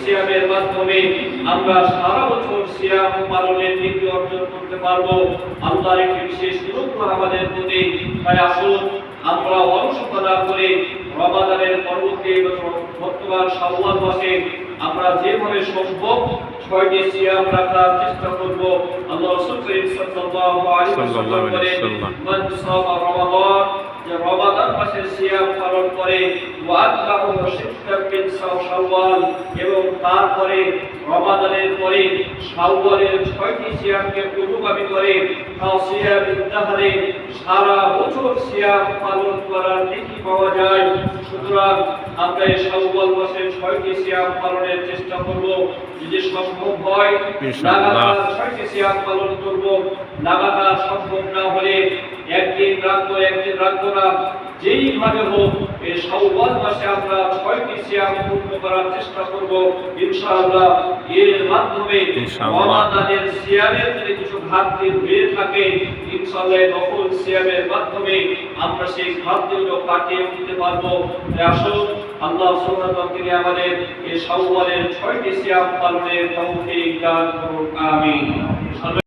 সিয়ামের মাধ্যমে আমরা সারা বছর সিয়াম পালনের নেকি অর্জন করতে পারবো। আল্লাহর একটি বিশেষ অনুগ্রহ আমাদের প্রতি। তাই আসুন আমরা অলসতা না করে রমাদানের পরবর্তী বর্তমান শাওয়াল মাসে আমরা যেভাবে সম্ভব 6টি সিয়াম রাখার চেষ্টা করব। আল্লাহ রাসূল সাল্লাল্লাহু আলাইহি ওয়াসাল্লাম বলেন, মান সামা রমাদান, যে রমাদান মাসে সিয়াম পালন করে ওয়াতবাহু সিত্তাম মিন শাওয়াল, এবং তারপরে রমাদানের পরে শাওয়ালের 6টি সিয়ামকে অনুগামী করে সিয়ামুদ দাহরে সারা বছর সিয়াম পালন করার নেকি পাওয়া যায়। সুতরাং আমরা এই শাওয়াল মাসে 6টি সিয়াম পালনের চেষ্টা করব। যদি সম্ভব হয় লাগাতার 6টি সিয়াম পালন করব। লাগাতার সম্ভব না হলে একদিন রাখবো না। যেইভাবে হোক এই শাওয়াল মাসে আমরা 6টি সিয়াম পূর্ণ করার চেষ্টা করব ইনশাআল্লাহ। এর মাধ্যমে রমাদানের সিয়ামের যদি কিছু ঘাটতি হয়ে থাকে ইনশাআল্লাহ নফল সিয়ামের মাধ্যমে আমরা সেই ঘাটতিগুলো কাটিয়ে উঠতে পারবো। আসুন আল্লাহ সুবহানাহু ওয়া তাআলা আমাদের এই শাওয়ালের 6টি সিয়াম পালনের তৌফিক দান করুন। আমিন।